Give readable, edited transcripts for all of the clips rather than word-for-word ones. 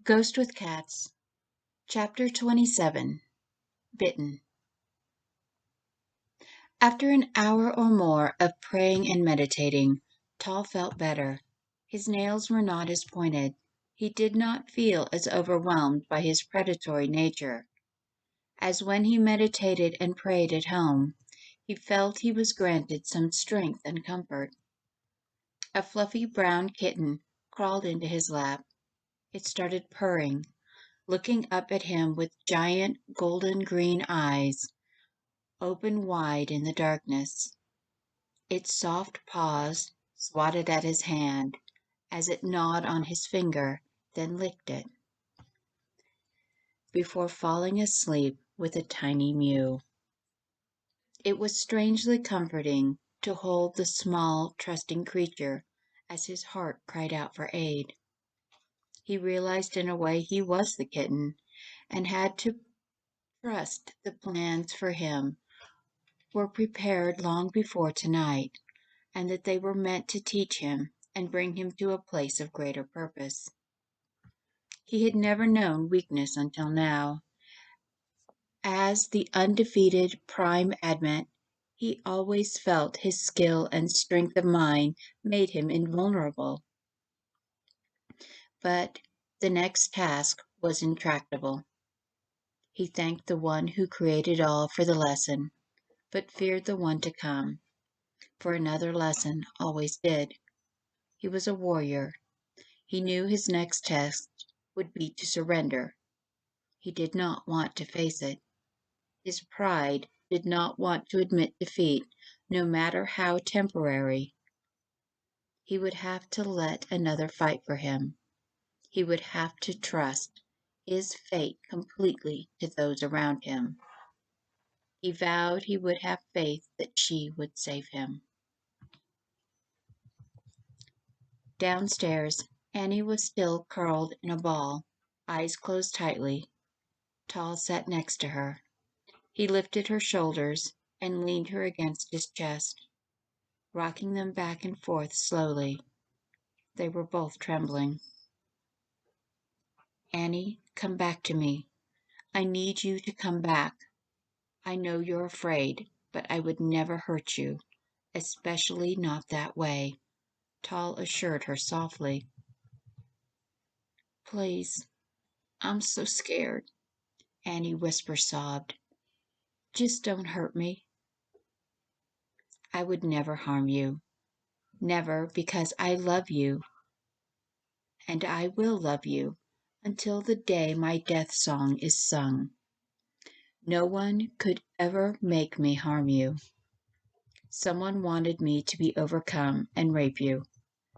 Ghost with Cats, Chapter 27, Bitten. After an hour or more of praying and meditating, Tal felt better. His nails were not as pointed. He did not feel as overwhelmed by his predatory nature as when he meditated and prayed at home. He felt he was granted some strength and comfort. A fluffy brown kitten crawled into his lap. It started purring, looking up at him with giant golden-green eyes open wide in the darkness. Its soft paws swatted at his hand as it gnawed on his finger, then licked it, before falling asleep with a tiny mew. It was strangely comforting to hold the small, trusting creature as his heart cried out for aid. He realized in a way he was the kitten and had to trust the plans for him were prepared long before tonight, and that they were meant to teach him and bring him to a place of greater purpose. He had never known weakness until now. As the undefeated prime admit, he always felt his skill and strength of mind made him invulnerable. But the next task was intractable. He thanked the one who created all for the lesson, but feared the one to come, for another lesson always did. He was a warrior. He knew his next test would be to surrender. He did not want to face it. His pride did not want to admit defeat, no matter how temporary. He would have to let another fight for him. He would have to trust his fate completely to those around him. He vowed he would have faith that she would save him. Downstairs, Annie was still curled in a ball, eyes closed tightly. Tal sat next to her. He lifted her shoulders and leaned her against his chest, rocking them back and forth slowly. They were both trembling. Annie, come back to me. I need you to come back. I know you're afraid, but I would never hurt you, especially not that way, Tal assured her softly. Please, I'm so scared, Annie whisper sobbed. Just don't hurt me. I would never harm you. Never, because I love you, and I will love you until the day my death song is sung. No one could ever make me harm you. Someone wanted me to be overcome and rape you.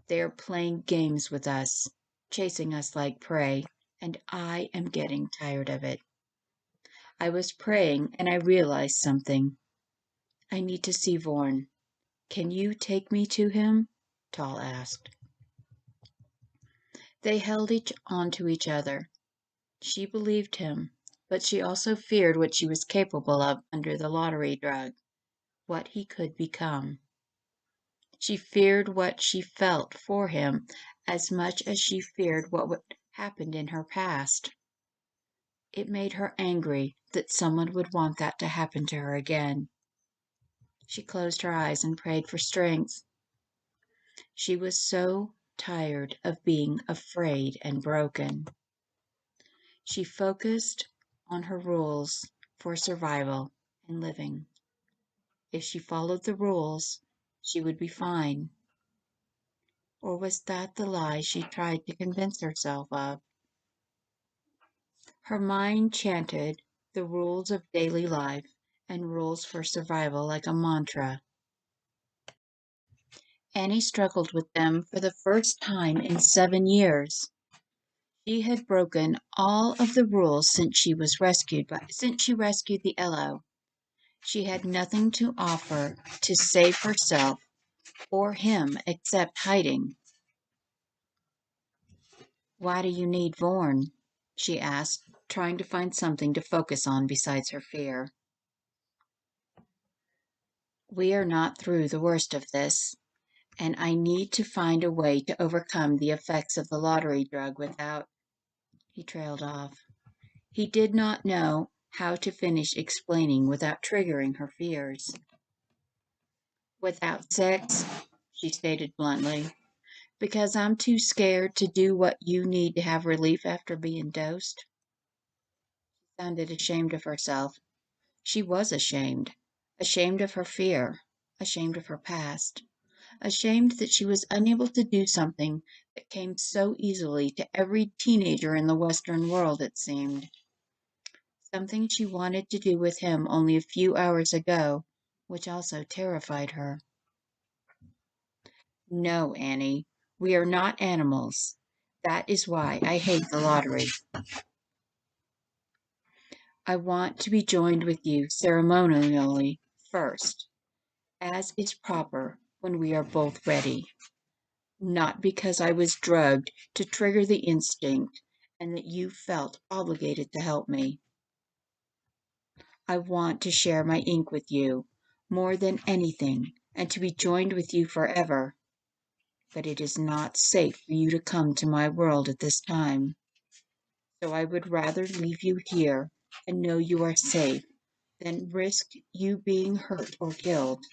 They are playing games with us, chasing us like prey, and I am getting tired of it. I was praying and I realized something. I need to see Vorn. Can you take me to him? Tal asked. They held on to each other. She believed him, but she also feared what she was capable of under the lottery drug, what he could become. She feared what she felt for him as much as she feared what happened in her past. It made her angry that someone would want that to happen to her again. She closed her eyes and prayed for strength. She was so tired of being afraid and broken. She focused on her rules for survival and living. If she followed the rules, she would be fine. Or was that the lie she tried to convince herself of? Her mind chanted the rules of daily life and rules for survival like a mantra. Annie struggled with them for the first time in 7 years. She had broken all of the rules since she rescued the Eloh. She had nothing to offer to save herself or him except hiding. Why do you need Vorn? She asked, trying to find something to focus on besides her fear. We are not through the worst of this, and I need to find a way to overcome the effects of the lottery drug without... He trailed off. He did not know how to finish explaining without triggering her fears. Without sex, she stated bluntly, because I'm too scared to do what you need to have relief after being dosed. She sounded ashamed of herself. She was ashamed. Ashamed of her fear. Ashamed of her past. Ashamed that she was unable to do something that came so easily to every teenager in the Western world, it seemed. Something she wanted to do with him only a few hours ago, which also terrified her. No, Annie, we are not animals. That is why I hate the lottery. I want to be joined with you ceremonially first, as is proper when we are both ready. Not because I was drugged to trigger the instinct and that you felt obligated to help me. I want to share my ink with you, more than anything, and to be joined with you forever. But it is not safe for you to come to my world at this time. So I would rather leave you here and know you are safe than risk you being hurt or killed.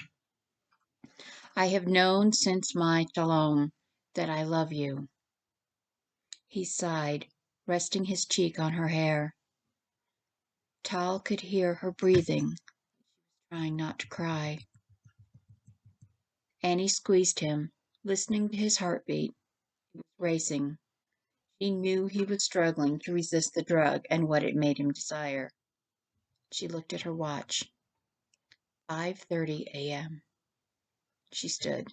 I have known since my shalom that I love you. He sighed, resting his cheek on her hair. Tal could hear her breathing, trying not to cry. Annie squeezed him, listening to his heartbeat. It was racing. She knew he was struggling to resist the drug and what it made him desire. She looked at her watch. 5:30 a.m. She stood.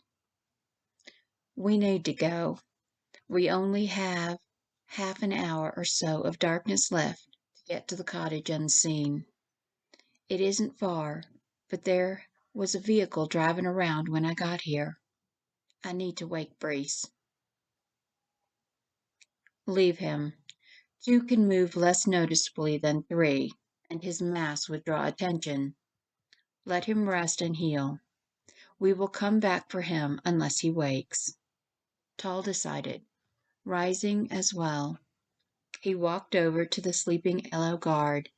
We need to go. We only have half an hour or so of darkness left to get to the cottage unseen. It isn't far, but there was a vehicle driving around when I got here. I need to wake Brees. Leave him. Two can move less noticeably than three, and his mass would draw attention. Let him rest and heal. We will come back for him unless he wakes. Tal decided, rising as well. He walked over to the sleeping Eloh guard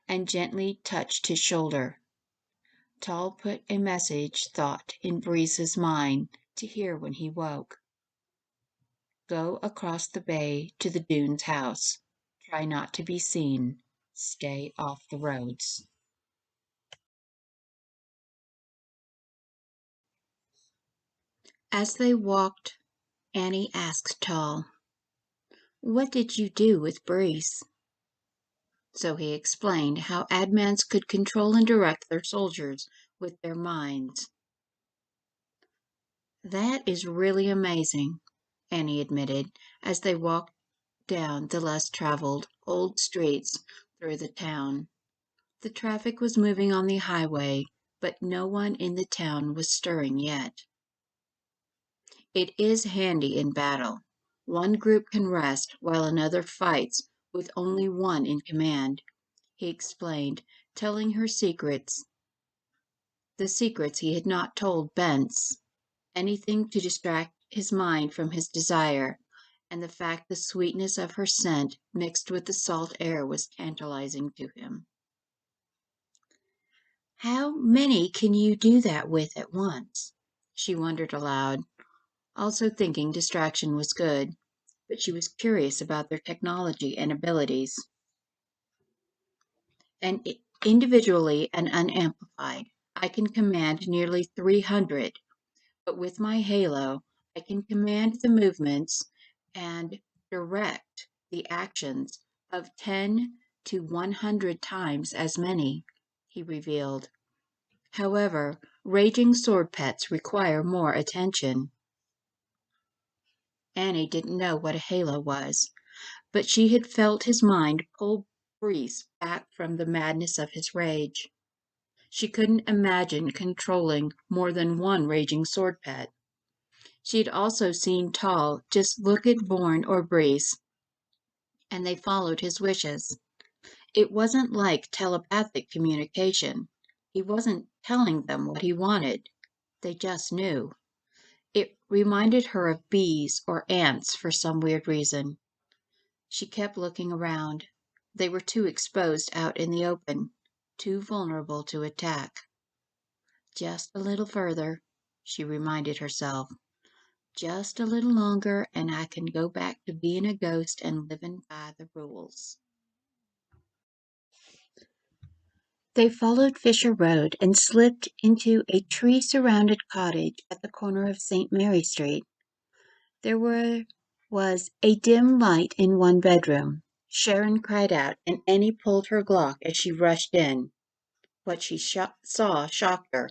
and gently touched his shoulder. Tal put a message thought in Breeze's mind to hear when he woke. Go across the bay to the Dunes house. Try not to be seen. Stay off the roads. As they walked, Annie asked Tal, what did you do with Breeze? So he explained how Admans could control and direct their soldiers with their minds. That is really amazing, Annie admitted, as they walked down the less traveled, old streets through the town. The traffic was moving on the highway, but no one in the town was stirring yet. It is handy in battle. One group can rest while another fights with only one in command, he explained, telling her secrets, the secrets he had not told Bence, anything to distract his mind from his desire, and the fact the sweetness of her scent mixed with the salt air was tantalizing to him. How many can you do that with at once? She wondered aloud, also thinking distraction was good, but she was curious about their technology and abilities. And individually and unamplified, I can command nearly 300, but with my halo, I can command the movements and direct the actions of 10 to 100 times as many, he revealed. However, raging sword pets require more attention. Annie didn't know what a halo was, but she had felt his mind pull Breeze back from the madness of his rage. She couldn't imagine controlling more than one raging sword pet. She had also seen Tal just look at Bourne or Breeze, and they followed his wishes. It wasn't like telepathic communication. He wasn't telling them what he wanted. They just knew. It reminded her of bees or ants for some weird reason. She kept looking around. They were too exposed out in the open, too vulnerable to attack. Just a little further, she reminded herself. Just a little longer, and I can go back to being a ghost and living by the rules. They followed Fisher Road and slipped into a tree-surrounded cottage at the corner of St. Mary Street. Was a dim light in one bedroom. Sharon cried out, and Annie pulled her Glock as she rushed in. What she saw shocked her.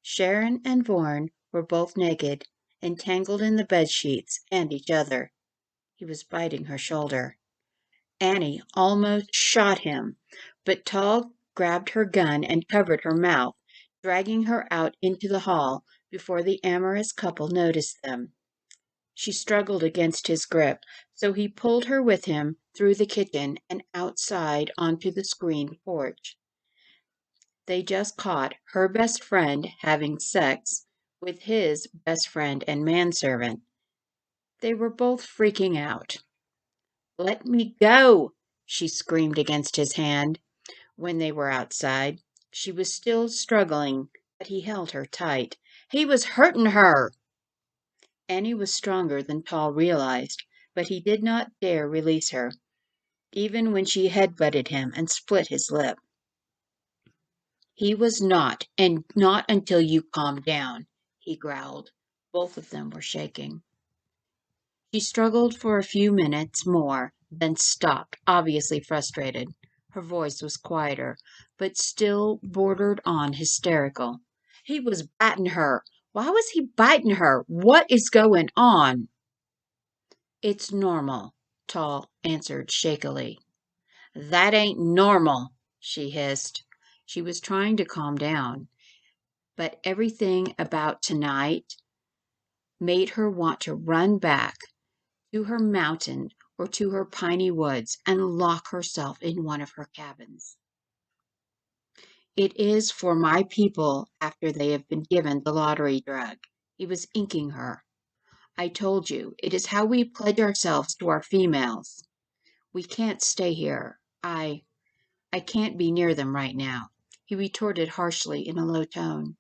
Sharon and Vaughan were both naked, entangled in the bedsheets and each other. He was biting her shoulder. Annie almost shot him, but Tall grabbed her gun and covered her mouth, dragging her out into the hall before the amorous couple noticed them. She struggled against his grip, so he pulled her with him through the kitchen and outside onto the screened porch. They just caught her best friend having sex with his best friend and manservant. They were both freaking out. "Let me go!" she screamed against his hand. When they were outside, she was still struggling, but he held her tight. He was hurting her! Annie was stronger than Tall realized, but he did not dare release her, even when she headbutted him and split his lip. "He was not, and not until you calm down," he growled. Both of them were shaking. She struggled for a few minutes more, then stopped, obviously frustrated. Her voice was quieter, but still bordered on hysterical. "He was biting her. Why was he biting her? What is going on?" "It's normal," Tall answered shakily. "That ain't normal," she hissed. She was trying to calm down, but everything about tonight made her want to run back to her mountain or to her piney woods and lock herself in one of her cabins. "It is for my people after they have been given the lottery drug." He was inking her. "I told you, it is how we pledge ourselves to our females. We can't stay here. I can't be near them right now," he retorted harshly in a low tone.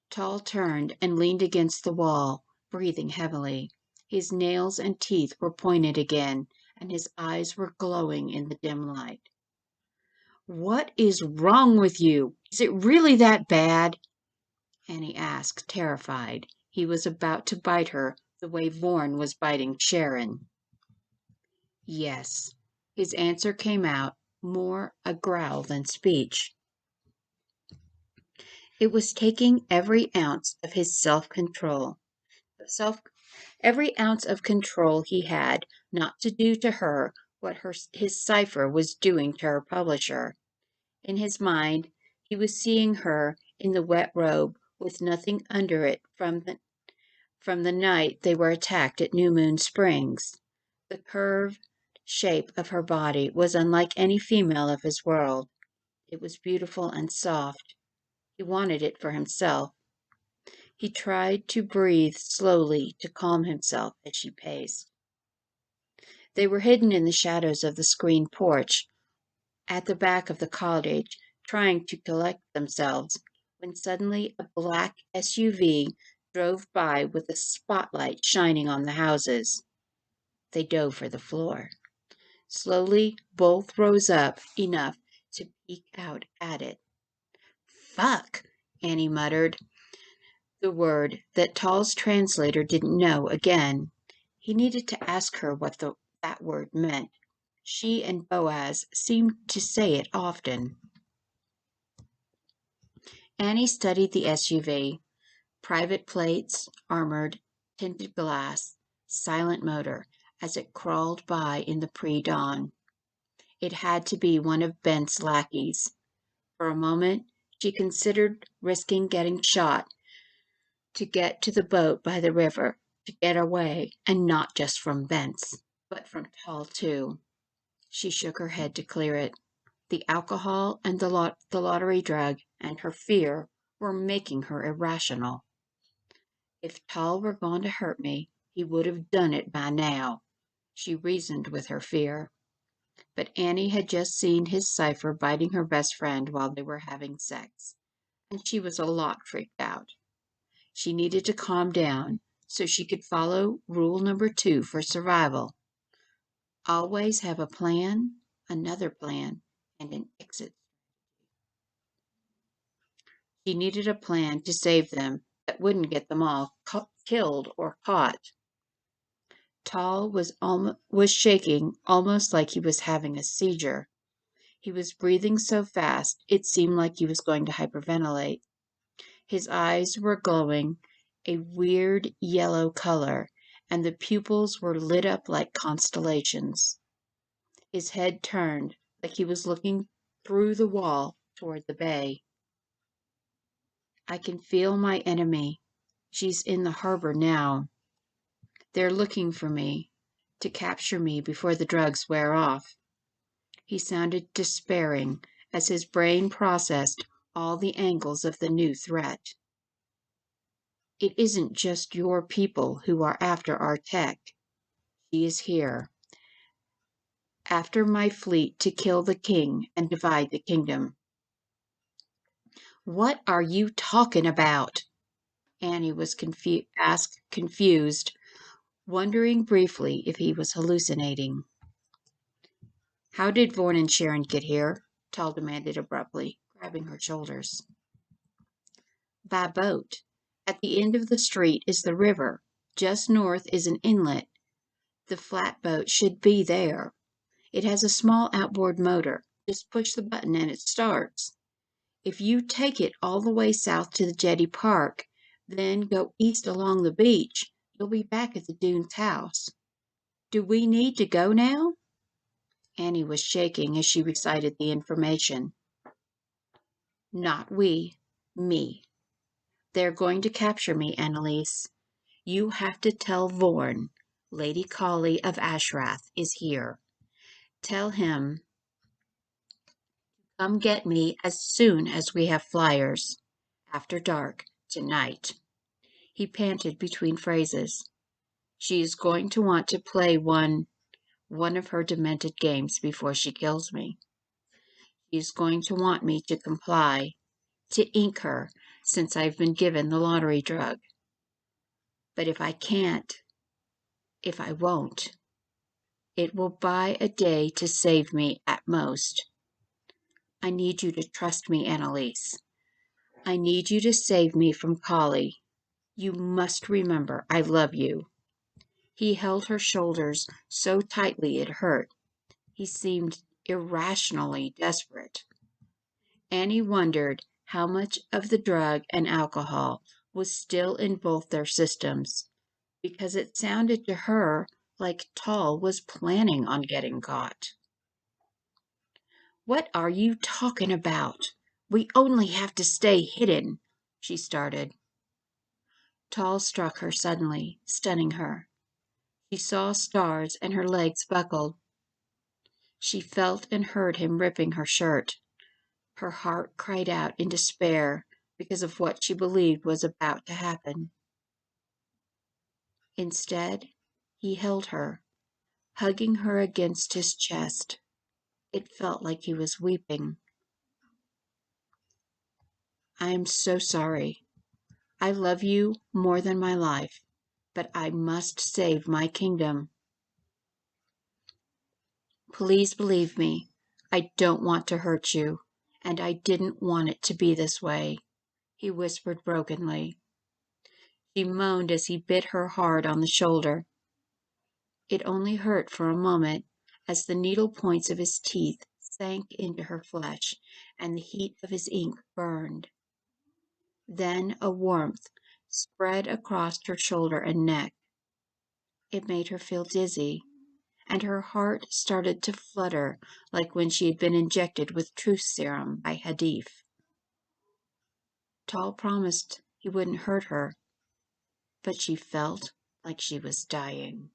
Tall turned and leaned against the wall, breathing heavily. His nails and teeth were pointed again, and his eyes were glowing in the dim light. "What is wrong with you? Is it really that bad?" Annie asked, terrified. He was about to bite her the way Vaughan was biting Sharon. "Yes." His answer came out more a growl than speech. It was taking every ounce of his every ounce of control he had not to do to her what his cipher was doing to her publisher. In his mind, he was seeing her in the wet robe with nothing under it from the night they were attacked at New Moon Springs. The curved shape of her body was unlike any female of his world. It was beautiful and soft. He wanted it for himself. He tried to breathe slowly to calm himself as she paced. They were hidden in the shadows of the screened porch at the back of the cottage, trying to collect themselves, when suddenly a black SUV drove by with a spotlight shining on the houses. They dove for the floor. Slowly, both rose up enough to peek out at it. "Fuck," Annie muttered. The word that Tall's translator didn't know again. He needed to ask her what that word meant. She and Boaz seemed to say it often. Annie studied the SUV. Private plates, armored, tinted glass, silent motor, as it crawled by in the pre-dawn. It had to be one of Bent's lackeys. For a moment, she considered risking getting shot to get to the boat by the river, to get away, and not just from Bent's, but from Tall too. She shook her head to clear it. The alcohol and the lottery drug and her fear were making her irrational. "If Tall were going to hurt me, he would have done it by now." she reasoned with her fear. But Annie had just seen his cipher biting her best friend while they were having sex, and she was a lot freaked out. She needed to calm down so she could follow rule number 2 for survival. Always have a plan, another plan, and an exit. She needed a plan to save them that wouldn't get them all killed or caught. Tall was shaking almost like he was having a seizure. He was breathing so fast it seemed like he was going to hyperventilate. His eyes were glowing a weird yellow color, and the pupils were lit up like constellations. His head turned like he was looking through the wall toward the bay. I can feel my enemy. She's in the harbor now. They're looking for me, to capture me before the drugs wear off. He sounded despairing as his brain processed all the angles of the new threat. It isn't just your people who are after our tech. She is here, after my fleet to kill the king and divide the kingdom. What are you talking about? Annie was confused, wondering briefly if he was hallucinating. How did Vorn and Sharon get here? Tal demanded abruptly, grabbing her shoulders. By boat. At the end of the street is the river. Just north is an inlet. The flatboat should be there. It has a small outboard motor. Just push the button and it starts. If you take it all the way south to the jetty park, then go east along the beach, you'll be back at the Dunes house. Do we need to go now? Annie was shaking as she recited the information. Not we, me. They're going to capture me, Annalise. You have to tell Vorn, Lady Collie of Ashrath is here. Tell him come get me as soon as we have flyers. After dark, tonight. He panted between phrases. She is going to want to play one of her demented games before she kills me. She is going to want me to comply, to ink her, since I've been given the lottery drug. But if I can't, if I won't, it will buy a day to save me at most. I need you to trust me, Annalise. I need you to save me from Collie. You must remember I love you. He held her shoulders so tightly it hurt. He seemed irrationally desperate. Annie wondered how much of the drug and alcohol was still in both their systems, because it sounded to her like Tall was planning on getting caught. What are you talking about? We only have to stay hidden, she started. Tall struck her suddenly, stunning her. She saw stars and her legs buckled. She felt and heard him ripping her shirt. Her heart cried out in despair because of what she believed was about to happen. Instead, he held her, hugging her against his chest. It felt like he was weeping. I am so sorry. I love you more than my life, but I must save my kingdom. Please believe me, I don't want to hurt you, and I didn't want it to be this way, he whispered brokenly. She moaned as he bit her hard on the shoulder. It only hurt for a moment as the needle points of his teeth sank into her flesh and the heat of his ink burned. Then a warmth spread across her shoulder and neck. It made her feel dizzy, and her heart started to flutter like when she had been injected with truth serum by Hadif. Tall promised he wouldn't hurt her, but she felt like she was dying.